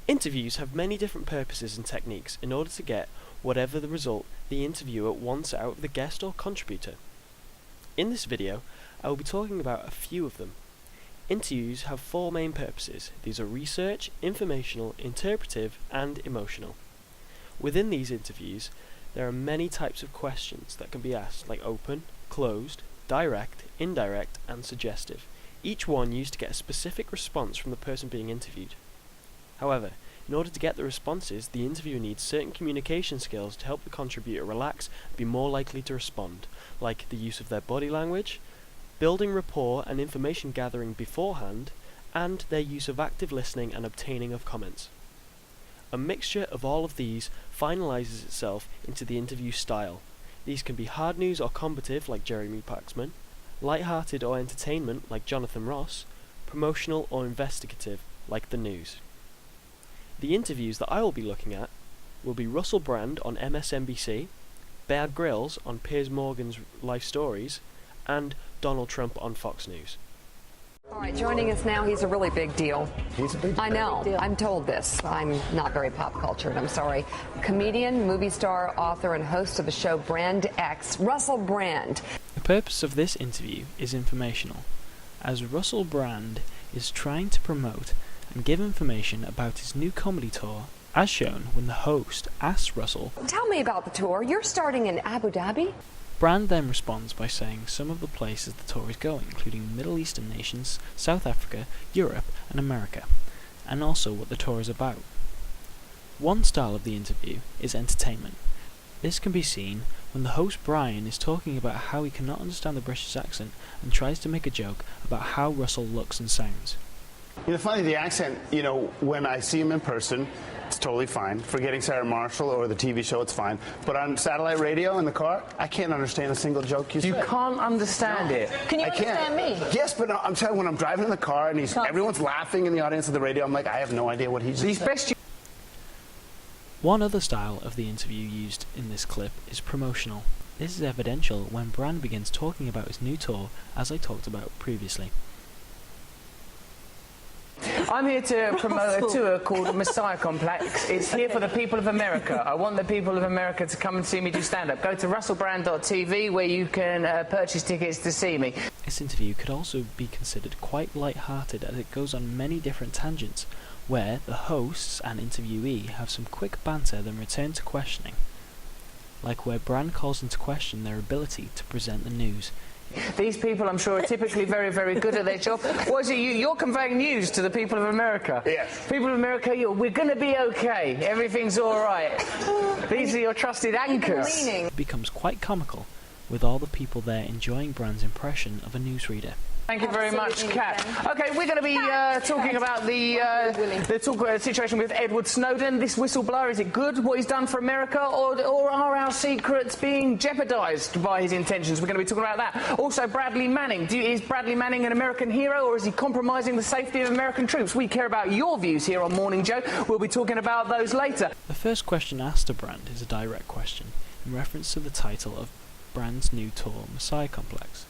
Interviews have many different purposes and techniques in order to get whatever the result the interviewer wants out of the guest or contributor. In this video, I will be talking about a few of them. Interviews have four main purposes. These are research, informational, interpretive, and emotional. Within these interviews, there are many types of questions that can be asked, like open, closed, direct, indirect, and suggestive, each one used to get a specific response from the person being interviewed. However, in order to get the responses, the interviewer needs certain communication skills to help the contributor relax and be more likely to respond, like the use of their body language, building rapport and information gathering beforehand, and their use of active listening and obtaining of comments. A mixture of all of these finalizes itself into the interview style. These can be hard news or combative, like Jeremy Paxman, light-hearted or entertainment, like Jonathan Ross, promotional or investigative, like The News. The interviews that I will be looking at will be Russell Brand on MSNBC, Bear Grylls on Piers Morgan's Life Stories, and Donald Trump on Fox News. All right, joining us now, he's a really big deal. He's a big deal. I know. I'm told this. I'm not very pop cultured. I'm sorry. Comedian, movie star, author, and host of the show Brand X, Russell Brand. The purpose of this interview is informational, as Russell Brand is trying to promote and give information about his new comedy tour, as shown when the host asks Russell, Tell me about the tour. You're starting in Abu Dhabi? Brand then responds by saying some of the places the tour is going, including Middle Eastern nations, South Africa, Europe, and America, and also what the tour is about. One style of the interview is entertainment. This can be seen when the host Brian is talking about how he cannot understand the British accent and tries to make a joke about how Russell looks and sounds. Funny, the accent, when I see him in person, it's totally fine. Forgetting Sarah Marshall or the TV show, it's fine. But on satellite radio in the car, I can't understand a single joke you say. You can't understand it. Can you I can't. understand me? Yes, but I'm telling you, when I'm driving in the car and everyone's laughing in the audience of the radio, I'm like, I have no idea what he's saying. One other style of the interview used in this clip is promotional. This is evidential when Brand begins talking about his new tour, as I talked about previously. I'm here to promote a tour called Messiah Complex. It's here for the people of America. I want the people of America to come and see me do stand-up. Go to russellbrand.tv where you can purchase tickets to see me. This interview could also be considered quite light-hearted, as it goes on many different tangents, where the hosts and interviewee have some quick banter then return to questioning, like where Brand calls into question their ability to present the news. These people, I'm sure, are typically very, very good at their job. What is it? You're conveying news to the people of America. Yes. People of America, we're going to be okay. Everything's all right. These are your trusted anchors. It becomes quite comical, with all the people there enjoying Brand's impression of a newsreader. Thank you very much, Kat. Okay, we're going to be talking about the situation with Edward Snowden. This whistleblower, is it good, what he's done for America, or are our secrets being jeopardised by his intentions? We're going to be talking about that. Also, Bradley Manning. Is Bradley Manning an American hero, or is he compromising the safety of American troops? We care about your views here on Morning Joe. We'll be talking about those later. The first question asked to Brand is a direct question, in reference to the title of Brand's new tour, Messiah Complex.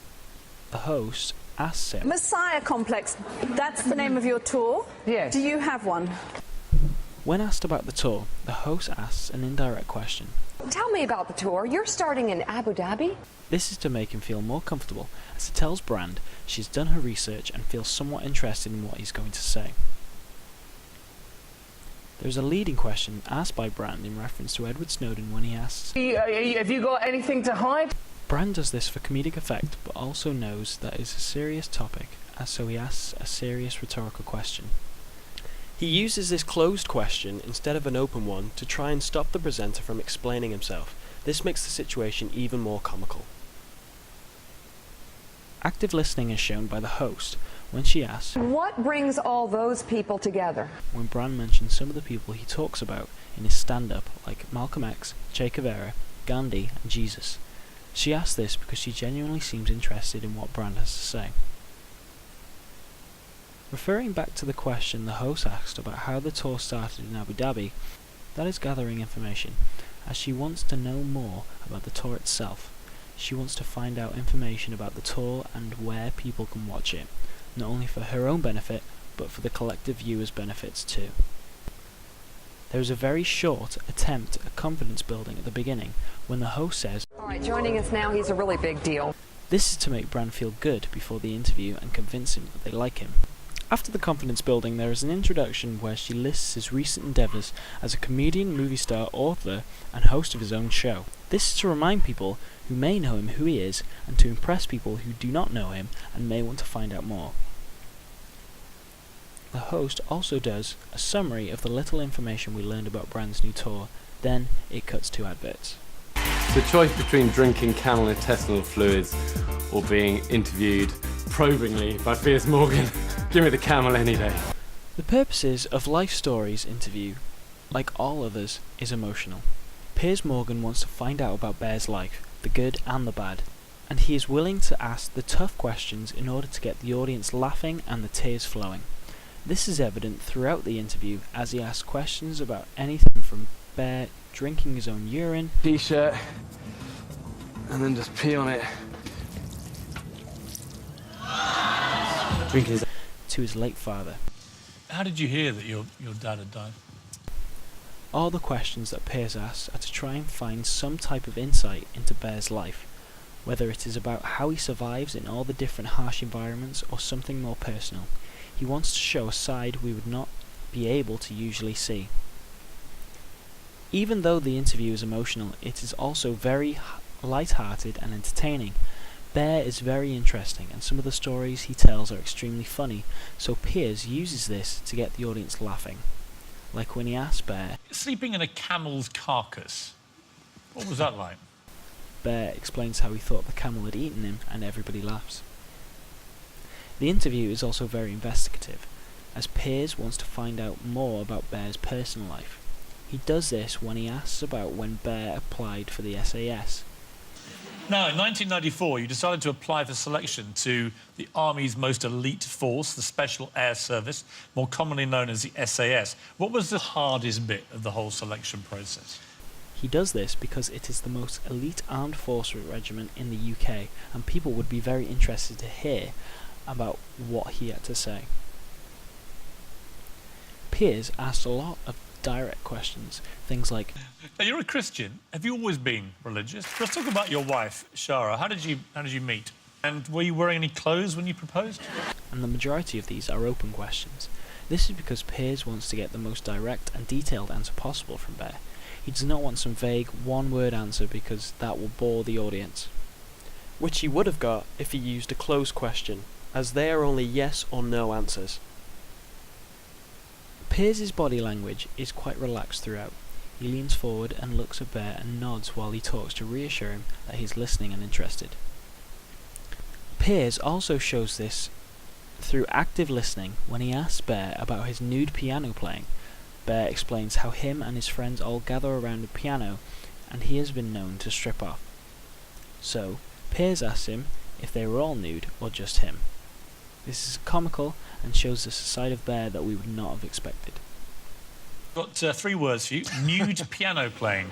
The host asks him, Messiah Complex, that's the name of your tour? Yes. Do you have one? When asked about the tour, the host asks an indirect question. Tell me about the tour. You're starting in Abu Dhabi? This is to make him feel more comfortable, as it tells Brand she's done her research and feels somewhat interested in what he's going to say. There's a leading question asked by Brand in reference to Edward Snowden when he asks, Have you got anything to hide? Brand does this for comedic effect, but also knows that it's a serious topic, and so he asks a serious rhetorical question. He uses this closed question instead of an open one to try and stop the presenter from explaining himself. This makes the situation even more comical. Active listening is shown by the host when she asks, What brings all those people together? when Brand mentions some of the people he talks about in his stand-up, like Malcolm X, Che Guevara, Gandhi, and Jesus. She asks this because she genuinely seems interested in what Brand has to say. Referring back to the question the host asked about how the tour started in Abu Dhabi, that is gathering information, as she wants to know more about the tour itself. She wants to find out information about the tour and where people can watch it, not only for her own benefit, but for the collective viewers' benefits too. There is a very short attempt at confidence building at the beginning when the host says, All right, joining us now, he's a really big deal. this is to make Bran feel good before the interview and convince him that they like him. After the confidence building, there is an introduction where she lists his recent endeavours as a comedian, movie star, author, and host of his own show. This is to remind people who may know him who he is, and to impress people who do not know him and may want to find out more. The host also does a summary of the little information we learned about Bran's new tour, then it cuts to adverts. The choice between drinking camel intestinal fluids or being interviewed probingly by Piers Morgan. Give me the camel any day. The purposes of Life Stories interview, like all others, is emotional. Piers Morgan wants to find out about Bear's life, the good and the bad, and he is willing to ask the tough questions in order to get the audience laughing and the tears flowing. This is evident throughout the interview as he asks questions about anything from Bear drinking his own urine, T-shirt, and then just pee on it. Drinking his... to his late father. How did you hear that your dad had died? All the questions that Piers asks are to try and find some type of insight into Bear's life, whether it is about how he survives in all the different harsh environments or something more personal. He wants to show a side we would not be able to usually see. Even though the interview is emotional, it is also very light-hearted and entertaining. Bear is very interesting, and some of the stories he tells are extremely funny, so Piers uses this to get the audience laughing. Like when he asks Bear, Sleeping in a camel's carcass. What was that like? Bear explains how he thought the camel had eaten him, and everybody laughs. The interview is also very investigative, as Piers wants to find out more about Bear's personal life. He does this when he asks about when Bear applied for the SAS. Now, in 1994, you decided to apply for selection to the Army's most elite force, the Special Air Service, more commonly known as the SAS. What was the hardest bit of the whole selection process? He does this because it is the most elite armed force regiment in the UK, and people would be very interested to hear about what he had to say. Piers asked a lot of direct questions, things like, Now, you're a Christian. Have you always been religious? Let's talk about your wife, Shara. How did you meet? And were you wearing any clothes when you proposed? and the majority of these are open questions. This is because Piers wants to get the most direct and detailed answer possible from Bear. He does not want some vague, one-word answer because that will bore the audience. Which he would have got if he used a closed question, as they are only yes or no answers. Piers' body language is quite relaxed throughout. He leans forward and looks at Bear and nods while he talks to reassure him that he's listening and interested. Piers also shows this through active listening when he asks Bear about his nude piano playing. Bear explains how him and his friends all gather around a piano and he has been known to strip off. So, Piers asks him if they were all nude or just him. This is comical and shows us a side of Bear that we would not have expected. Got 3 words for you. Nude piano playing.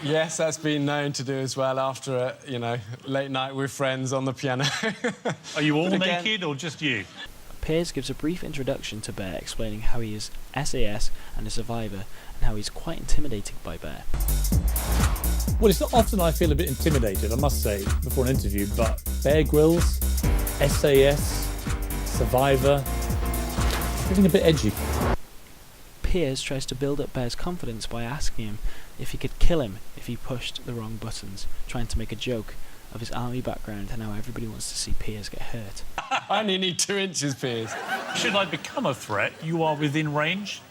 Yes, that's been known to do as well after a, late night with friends on the piano. Are you all But again- naked or just you? Piers gives a brief introduction to Bear, explaining how he is SAS and a survivor, and how he's quite intimidated by Bear. Well, it's not often I feel a bit intimidated, I must say, before an interview, but Bear Grylls, SAS, Survivor, feeling a bit edgy. Piers tries to build up Bear's confidence by asking him if he could kill him if he pushed the wrong buttons, trying to make a joke of his army background and how everybody wants to see Piers get hurt. I only need 2 inches, Piers. Should I become a threat, you are within range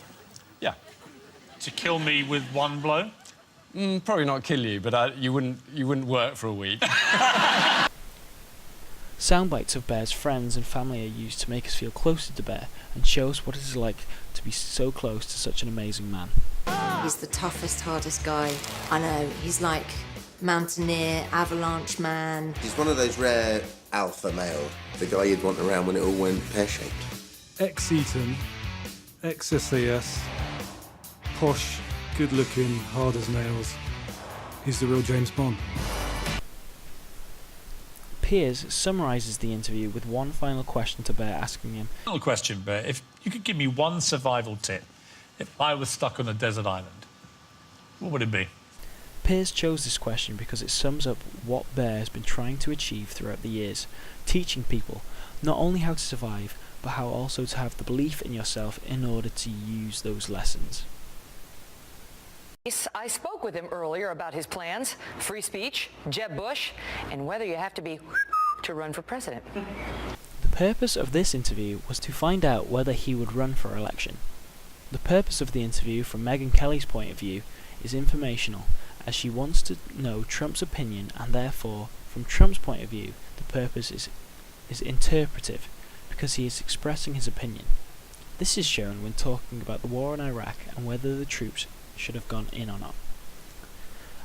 Yeah. to kill me with one blow? Probably not kill you, but you wouldn't work for a week. Soundbites of Bear's friends and family are used to make us feel closer to Bear and show us what it is like to be so close to such an amazing man. He's the toughest, hardest guy I know. He's like mountaineer, avalanche man. He's one of those rare alpha male, the guy you'd want around when it all went pear-shaped. Ex-Eton, ex-SAS, posh, good-looking, hard as nails. He's the real James Bond. Piers summarises the interview with one final question to Bear, asking him, Final question, Bear. If you could give me one survival tip If I was stuck on a desert island, what would it be? Piers chose this question because it sums up what Bear has been trying to achieve throughout the years, teaching people not only how to survive, but how also to have the belief in yourself in order to use those lessons. I spoke with him earlier about his plans, free speech, Jeb Bush, and whether you have to be to run for president. The purpose of this interview was to find out whether he would run for election. The purpose of the interview from Megyn Kelly's point of view is informational, as she wants to know Trump's opinion, and therefore, from Trump's point of view, the purpose is interpretive, because he is expressing his opinion. This is shown when talking about the war in Iraq and whether the troops should have gone in or not.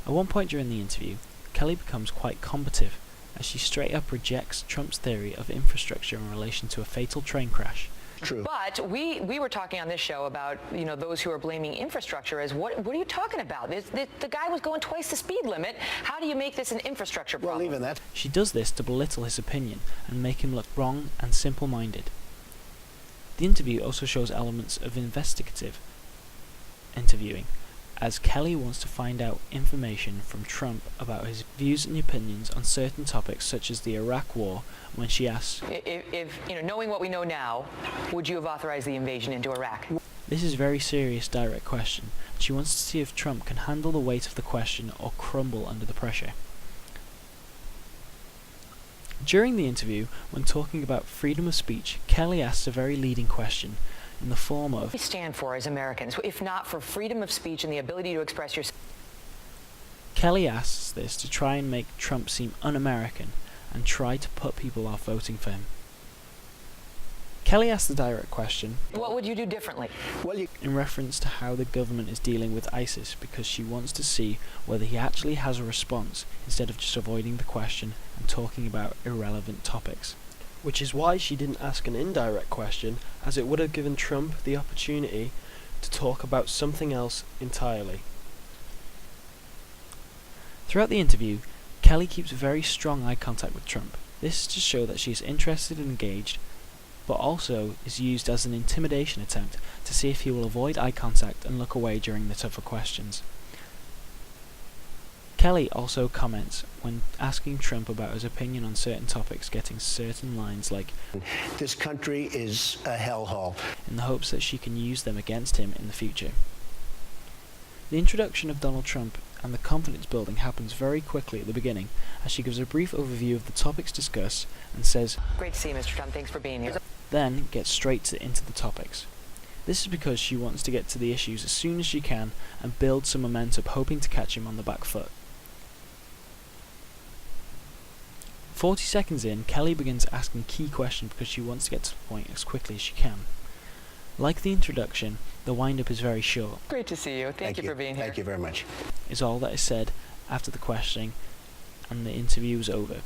At one point during the interview, Kelly becomes quite combative, as she straight up rejects Trump's theory of infrastructure in relation to a fatal train crash. True. But we were talking on this show about, you know, those who are blaming infrastructure as what are you talking about? The guy was going twice the speed limit. How do you make this an infrastructure problem? Well, even that. She does this to belittle his opinion and make him look wrong and simple-minded. The interview also shows elements of investigative interviewing, as Kelly wants to find out information from Trump about his views and opinions on certain topics such as the Iraq War, when she asks, If you know, knowing what we know now, would you have authorized the invasion into Iraq? This is a very serious, direct question. She wants to see if Trump can handle the weight of the question or crumble under the pressure. During the interview, when talking about freedom of speech, Kelly asks a very leading question in the form of, What do we stand for as Americans, if not for freedom of speech and the ability to express yourself? Kelly asks this to try and make Trump seem un-American and try to put people off voting for him. Kelly asks the direct question, What would you do differently? in reference to how the government is dealing with ISIS, because she wants to see whether he actually has a response instead of just avoiding the question and talking about irrelevant topics. Which is why she didn't ask an indirect question, as it would have given Trump the opportunity to talk about something else entirely. Throughout the interview, Kelly keeps very strong eye contact with Trump. This is to show that she is interested and engaged, but also is used as an intimidation attempt to see if he will avoid eye contact and look away during the tougher questions. Kelly also comments when asking Trump about his opinion on certain topics, getting certain lines like, "This country is a hellhole," in the hopes that she can use them against him in the future. The introduction of Donald Trump and the confidence building happens very quickly at the beginning, as she gives a brief overview of the topics discussed and says, Great to see you, Mr. Trump. Thanks for being here. Then gets straight into the topics. This is because she wants to get to the issues as soon as she can and build some momentum, hoping to catch him on the back foot. 40 seconds in, Kelly begins asking key questions because she wants to get to the point as quickly as she can. Like the introduction, the wind-up is very short. Great to see you. Thank you for being here. Thank you very much. Is all that is said after the questioning, and the interview is over.